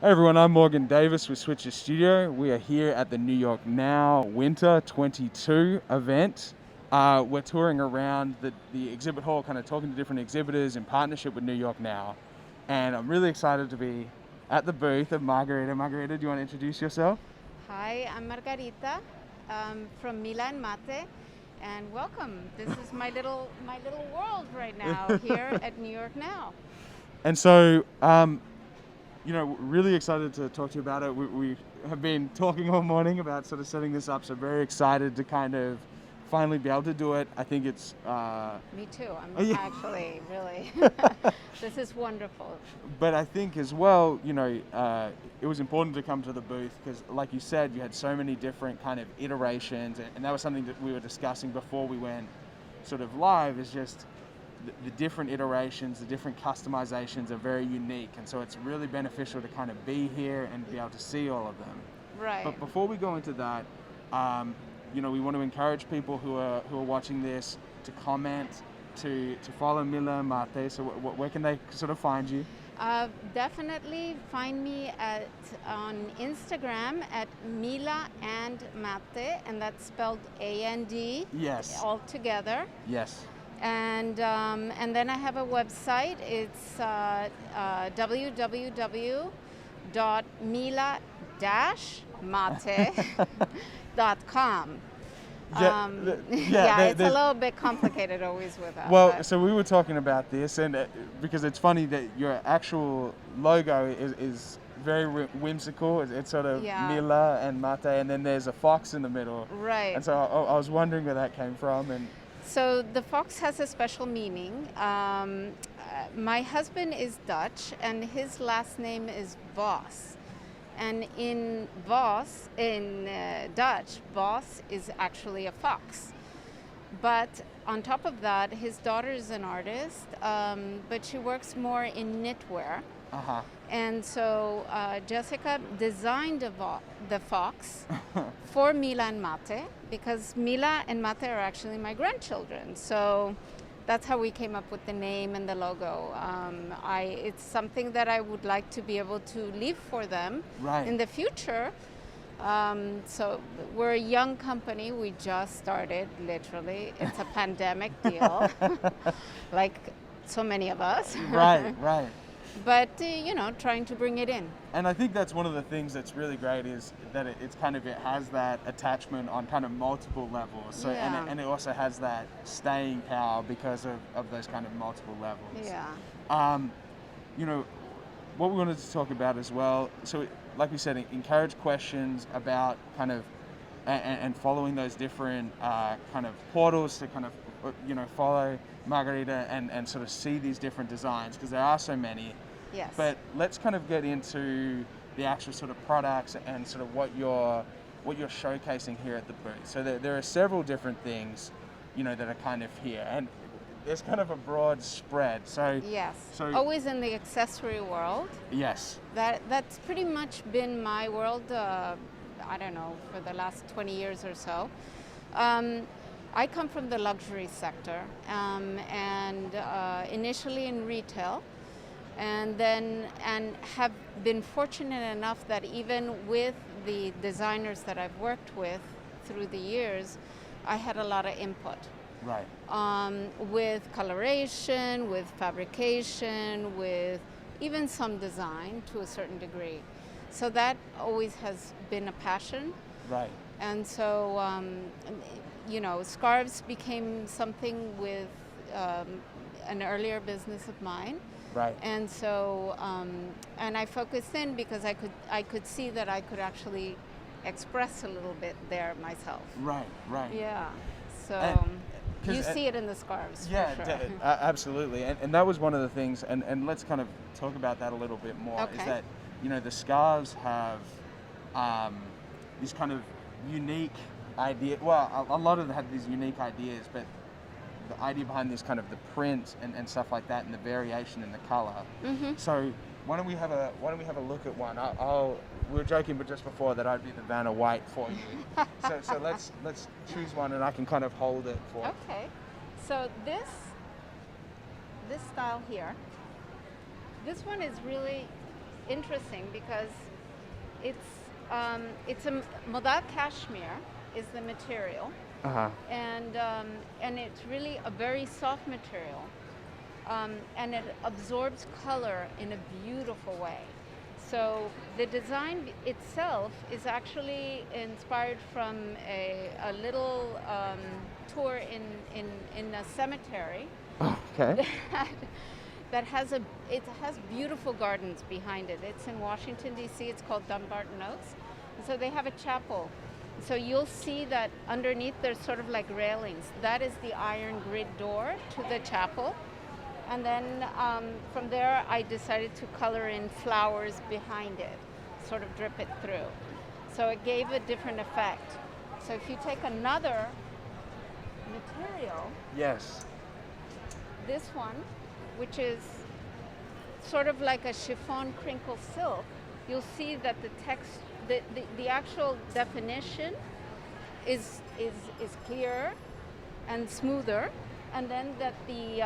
Hey everyone, I'm Morgan Davis with Switcher Studio. We are here at the New York Now Winter 22 event. We're touring around the exhibit hall, kind of talking to different exhibitors in partnership with New York Now. And I'm really excited to be at the booth of Margarita. Margarita, do you want to introduce yourself? Hi, I'm Margarita from Mila and Mate, and welcome. This is my little world right now here at New York Now. And so, really excited to talk to you about it. We have been talking all morning about sort of setting this up, so very excited to kind of finally be able to do it. I think it's... Me too. Yeah. Actually really. This is wonderful. But I think as well, it was important to come to the booth because, like you said, you had so many different kind of iterations, and that was something that we were discussing before we went sort of live, is just the different iterations, the different customizations are very unique, and so it's really beneficial to kind of be here and be able to see all of them. Right. But before we go into that, we want to encourage people who are watching this to comment, to follow Mila and Mate. So where can they sort of find you? Definitely find me on Instagram at Mila and Mate, and that's spelled A-N-D. Yes. All together. Yes. And then I have a website. It's www.mila-mate.com. It's a little bit complicated always with that. Well, so we were talking about this, and because it's funny that your actual logo is very whimsical. It's sort of Mila and Mate, and then there's a fox in the middle. Right. And so I was wondering where that came from. And so the fox has a special meaning. My husband is Dutch, and his last name is Vos. And in Dutch, Vos is actually a fox. But on top of that, his daughter is an artist, but she works more in knitwear. Uh-huh. And so Jessica designed the fox for Mila and Mate, because Mila and Mate are actually my grandchildren. So that's how we came up with the name and the logo. It's something that I would like to be able to leave for them in the future. So we're a young company. We just started, literally. It's a pandemic deal, like so many of us. Right. But, trying to bring it in. And I think that's one of the things that's really great, is that it has that attachment on kind of multiple levels. So and it also has that staying power because of those kind of multiple levels. Yeah. What we wanted to talk about as well, so like we said, encourage questions about kind of and following those different kind of portals to kind of follow Margarita and sort of see these different designs, because there are so many. Yes. But let's kind of get into the actual sort of products and sort of what you're showcasing here at the booth. So there are several different things, that are kind of here, and there's kind of a broad spread. So yes. So always in the accessory world. Yes. That's pretty much been my world. I don't know, for the last 20 years or so. I come from the luxury sector, and initially in retail, and have been fortunate enough that even with the designers that I've worked with through the years, I had a lot of input. Right. With coloration, with fabrication, with even some design to a certain degree. So that always has been a passion. Right. And so, scarves became something with an earlier business of mine. Right. And so, and I focused in because I could see that I could actually express a little bit there myself. Right. Yeah. So you see it in the scarves. Yeah, for sure. Absolutely. And that was one of the things, and let's kind of talk about that a little bit more. Okay. Is that, the scarves have these kind of unique ideas. Well, a lot of them have these unique ideas, but the idea behind this kind of the print and stuff like that, and the variation in the color. Mm-hmm. So why don't we have a look at one? We were joking, but just before that, I'd be the Vanna White for you. so let's choose one, and I can kind of hold it for. Okay. So this style here, this one is really interesting because it's a modal cashmere is the material, Uh-huh. and it's really a very soft material, and it absorbs color in a beautiful way. So the design itself is actually inspired from a little tour in a cemetery Okay. that has beautiful gardens behind it. It's in Washington D.C. It's called Dumbarton Oaks, and so they have a chapel. So you'll see that underneath there's sort of like railings. That is the iron grid door to the chapel. And then from there, I decided to color in flowers behind it, sort of drip it through. So it gave a different effect. So if you take another material, Yes. this one, which is sort of like a chiffon crinkle silk, you'll see that the actual definition is clearer and smoother, and then that the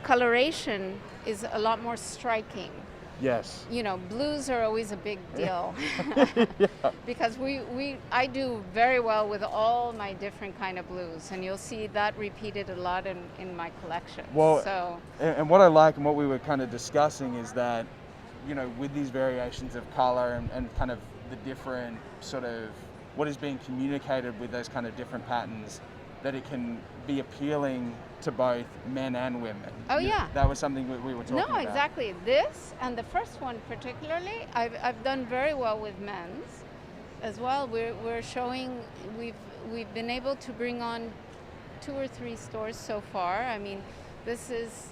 coloration is a lot more striking. Yes. You know, blues are always a big deal Yeah. because I do very well with all my different kind of blues, and you'll see that repeated a lot in my collection. Well, So and what I like and what we were kind of discussing is that, you know, with these variations of color and kind of the different sort of what is being communicated with those kind of different patterns, that it can be appealing to both men and women. Oh, yeah. That was something we were talking about. no, exactly. This and the first one particularly, I've done very well with men's as well. We're showing we've been able to bring on 2 or 3 stores so far. I mean, this is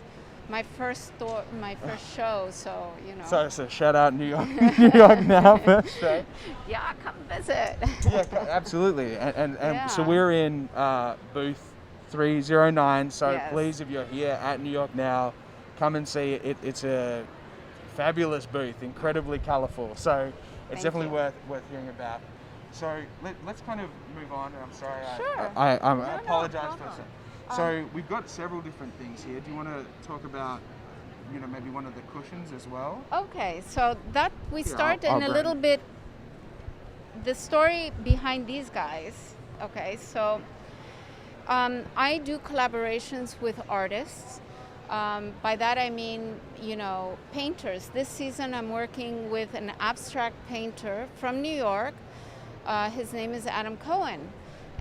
my first store, my first show, so you know. So shout out New York, New York Now first show. Yeah, come visit. Yeah, absolutely. And so Yeah. we're in booth 309. So Yes. please, if you're here at New York Now, come and see it. It's a fabulous booth, incredibly colorful. So it's Thank definitely you. worth hearing about. So let's kind of move on. I'm sorry. Sure. I No, apologize for problem. that. So we've got several different things here. Do you want to talk about, you know, maybe one of the cushions as well? Okay, so that we Here, start I'll in a grab little it. bit the story behind these guys. Okay, so I do collaborations with artists. By that I mean, you know, painters. This season I'm working with an abstract painter from New York. His name is Adam Cohen.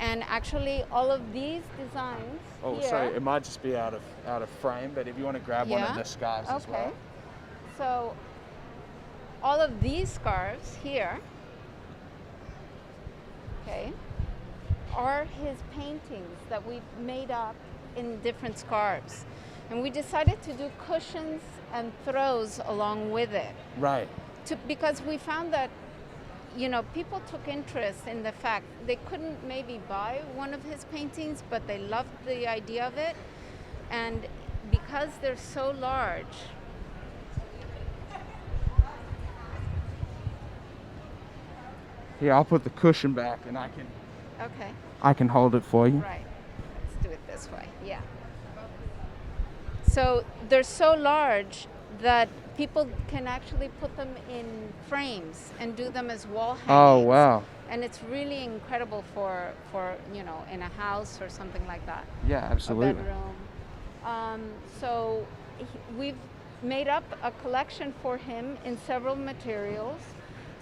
And actually all of these designs Oh, here, sorry, it might just be out of frame, but if you want to grab one of Yeah? the scarves as well. So all of these scarves here, okay, are his paintings that we've made up in different scarves. And we decided to do cushions and throws along with it. Right. Because we found that, you know, people took interest in the fact they couldn't maybe buy one of his paintings, but they loved the idea of it. And because they're so large, Here, I'll put the cushion back and okay, I can hold it for you. right, let's do it this way, yeah. So they're so large that people can actually put them in frames and do them as wall hangings. Oh, wow. And it's really incredible for you know, in a house or something like that. Yeah, absolutely. A bedroom. So we've made up a collection for him in several materials.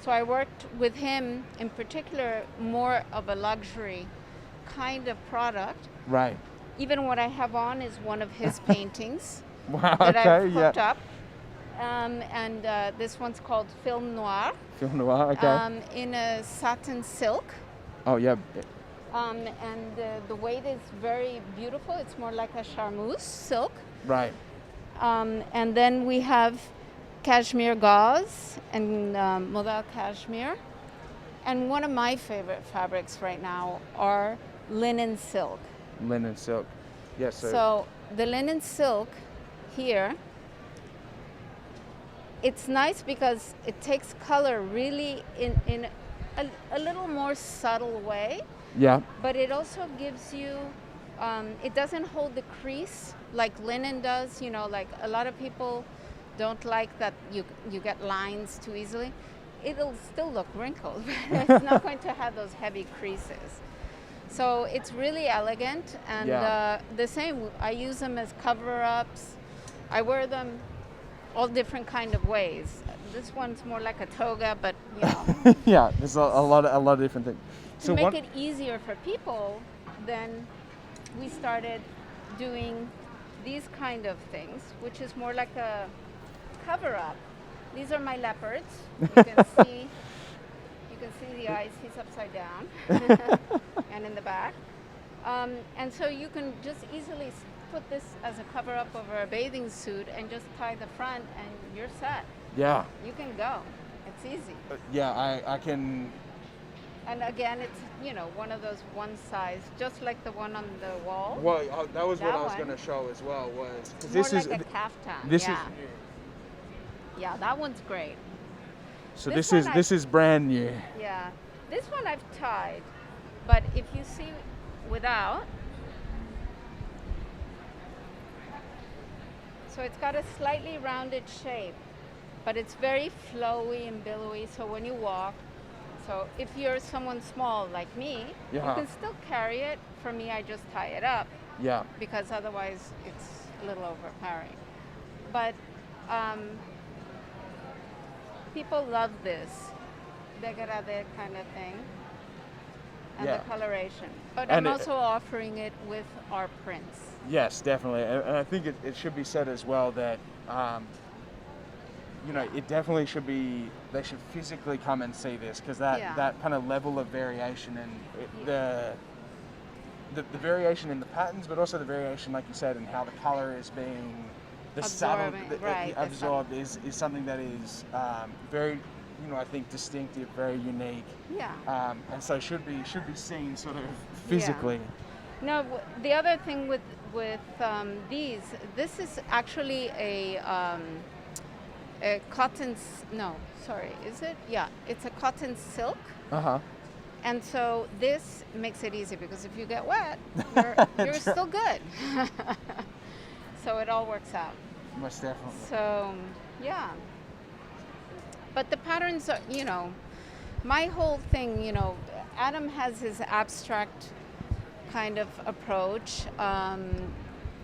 So I worked with him in particular more of a luxury kind of product. Right. Even what I have on is one of his paintings Wow, that okay, I've yeah. hooked up. And this one's called Film Noir, Film noir, okay. in a satin silk. Oh, yeah. And the weight is very beautiful. It's more like a charmeuse silk. Right. And then we have cashmere gauze and modal cashmere. And one of my favorite fabrics right now are linen silk. Linen silk. Yes, So the linen silk here, it's nice because it takes color really in a little more subtle way, yeah. but it also gives you, it doesn't hold the crease like linen does. You know, like a lot of people don't like that you get lines too easily, it'll still look wrinkled. It's not going to have those heavy creases. So it's really elegant, and the same, I use them as cover-ups. I wear them all different kind of ways. This one's more like a toga, but you know. Yeah, there's a lot of different things. To make it easier for people, then we started doing these kind of things, which is more like a cover-up. These are my leopards. You can see the eyes. He's upside down, and in the back. And so you can just easily put this as a cover-up over a bathing suit and just tie the front, and you're set. Yeah. You can go. It's easy. Yeah, I can. And again, it's, you know, one of those one size, just like the one on the wall. Well, that was what I was going to show as well. Was more like a caftan. This is. Yeah, that one's great. So this is brand new. Yeah, this one I've tied, but if you see without, so it's got a slightly rounded shape, but it's very flowy and billowy. So when you walk, so if you're someone small like me, you can still carry it. For me, I just tie it up. Yeah. Because otherwise it's a little overpowering. But people love this degradé kind of thing, and the coloration. But I'm also offering it with our prints. Yes, definitely. And I think it should be said as well that, you know, it definitely should be, they should physically come and see this, because that kind of level of variation and the variation in the patterns, but also the variation, like you said, in how the color is being absorbed is something that is very, you know, I think distinctive, very unique. Yeah. And so should be seen sort of physically. Yeah. No, the other thing with these, this is actually a cotton. No, sorry, is it? Yeah, it's a cotton silk. And so this makes it easy, because if you get wet, you're still good. So it all works out. Most definitely. So, yeah. But the patterns are, you know, my whole thing, you know, Adam has his abstract kind of approach.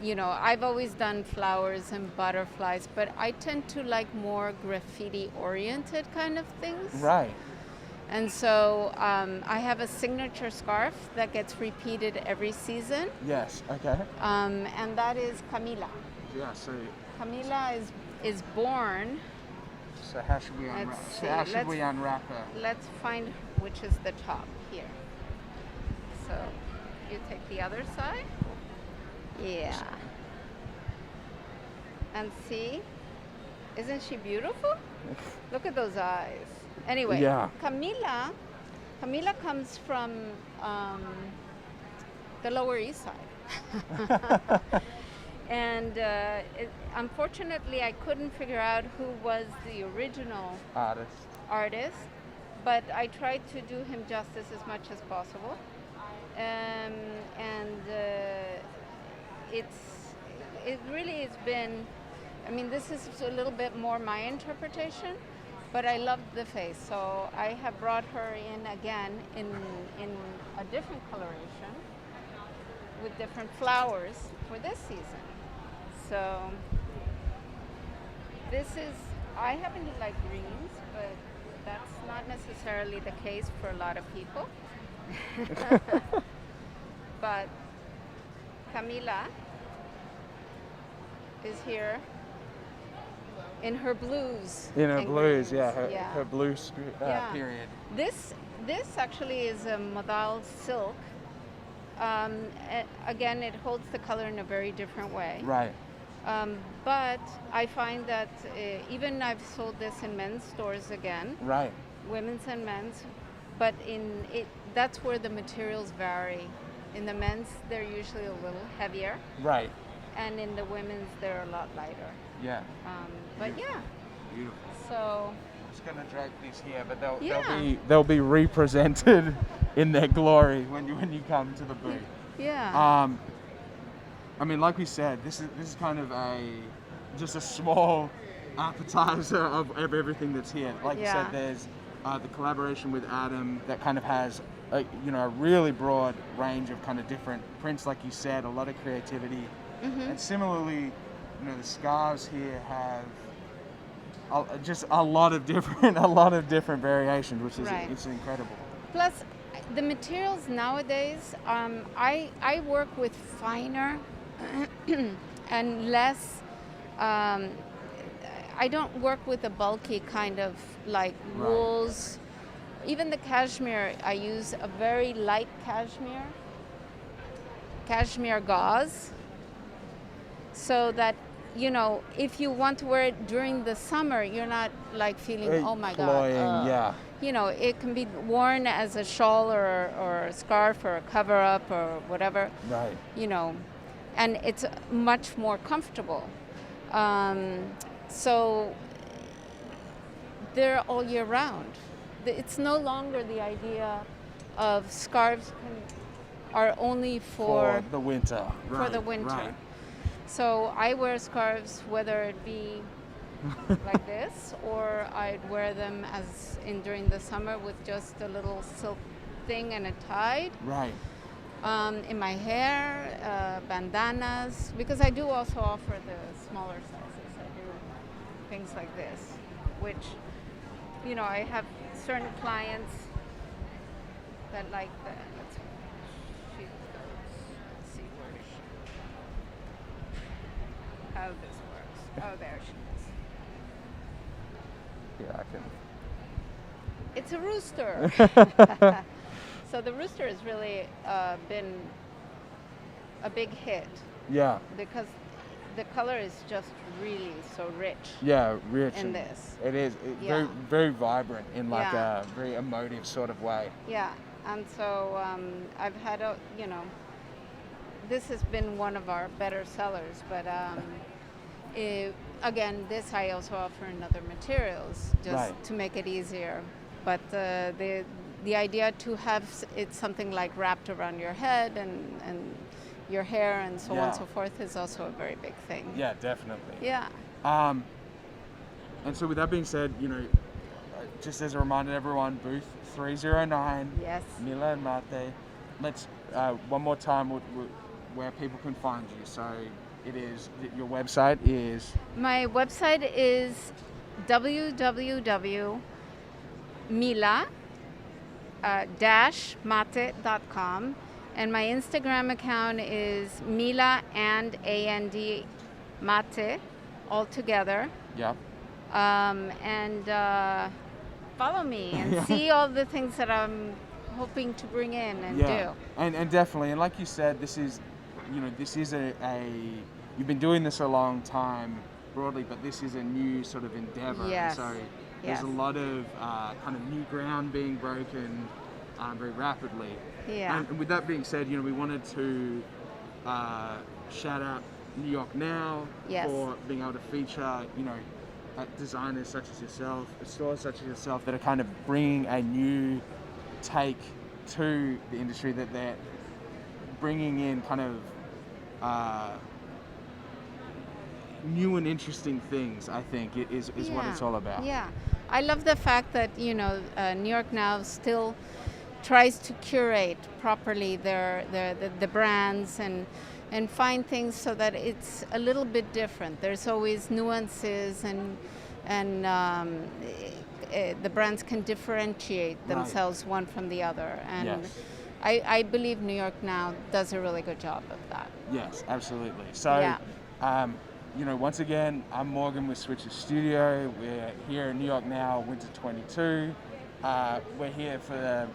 You know, I've always done flowers and butterflies, but I tend to like more graffiti-oriented kind of things. Right. And so I have a signature scarf that gets repeated every season. Yes, okay. And that is Camila. Yeah, so Camila is born. So how should we unwrap her? Let's find which is the top here. So you take the other side. Yeah. And see, isn't she beautiful? Look at those eyes. Anyway, Camila comes from the Lower East Side. And unfortunately, I couldn't figure out who was the original artist, but I tried to do him justice as much as possible. It really has been, I mean, this is a little bit more my interpretation, but I loved the face, so I have brought her in again in a different coloration with different flowers for this season. So this is, I happen to like greens, but that's not necessarily the case for a lot of people. But Camila is here in her blues. In her blues, greens. Her blue period. This actually is a modal silk. Again, it holds the color in a very different way. Right. But I find that even I've sold this in men's stores again. Right. Women's and men's, but that's where the materials vary. In the men's, they're usually a little heavier. Right. And in the women's, they're a lot lighter. Yeah. But yeah. Beautiful. So. I'm just gonna drag these here, but they'll be represented in their glory when you come to the booth. Yeah. I mean, like we said, this is kind of just a small appetizer of everything that's here. Like you Yeah. said, there's the collaboration with Adam that kind of has a really broad range of kind of different prints, like you said, a lot of creativity. And similarly, the scarves here have just a lot of different variations, which is Right. it's incredible. Plus, the materials nowadays, I work with finer and less. I don't work with the bulky kind of like Right. wools. Even the cashmere, I use a very light cashmere gauze, so that if you want to wear it during the summer, you're not like feeling, oh my Cloying, god. yeah. It can be worn as a shawl or a scarf or a cover up or whatever. Right. And it's much more comfortable. So they're all year round. It's no longer the idea of scarves are only for the winter. for the Right, winter. right. So I wear scarves whether it be like this, or I'd wear them during the summer with just a little silk thing and a tie. Right. In my hair, bandanas, because I do also offer the smaller sizes. I do things like this, which, I have certain clients that like the, let's see where is she, how this works. Oh, there she is. Yeah, I can. It's a rooster. So the rooster has really been a big hit Yeah. because the color is just really so rich. Yeah, rich. In and this. It is Yeah. very vibrant in like Yeah. a very emotive sort of way. Yeah, and so I've had this has been one of our better sellers, but again, this I also offer in other materials just Right. to make it easier. But the idea to have it something like wrapped around your head and your hair and so on Yeah. and so forth is also a very big thing. Yeah, definitely. Yeah. And so with that being said, just as a reminder to everyone, booth 309, Yes. Mila and Mate. Let's one more time where people can find you. So it is your website is My website is www.mila-mate.com, and my Instagram account is Mila and Mate, all together. yeah. And follow me and see all the things that I'm hoping to bring in and do. And definitely, and like you said, this is a you've been doing this a long time broadly, but this is a new sort of endeavor. Yes. So Yes. there's a lot of kind of new ground being broken very rapidly. Yeah. And with that being said, we wanted to shout out New York Now Yes. for being able to feature, designers such as yourself, stores such as yourself that are kind of bringing a new take to the industry, that they're bringing in kind of new and interesting things. I think is what it's all about. Yeah, I love the fact that New York Now still tries to curate properly the brands and find things so that it's a little bit different. There's always nuances and the brands can differentiate themselves one from the other. And Yes. I believe New York Now does a really good job of that. Yes, absolutely. So, Yeah. once again, I'm Morgan with Switcher Studio. We're here in New York Now, Winter 22. We're here for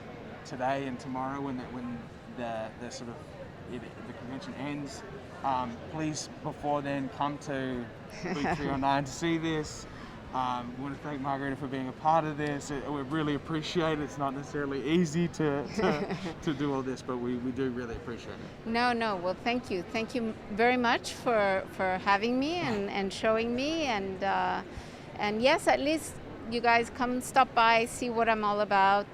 today and tomorrow when the sort of the convention ends. Please, before then, come to Booth 309 to see this. We want to thank Margarita for being a part of this. We really appreciate it. It's not necessarily easy to do all this, but we do really appreciate it. No. Well, thank you. Thank you very much for having me and showing me. And yes, at least you guys come stop by, see what I'm all about.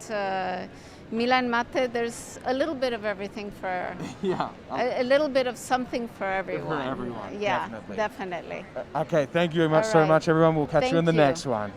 Mila and Mate, there's a little bit of everything for, Yeah. a little bit of something for everyone. everyone, Yeah, definitely. definitely. Okay, thank you very much All so right. much, everyone. We'll catch you in Thank the you. next one.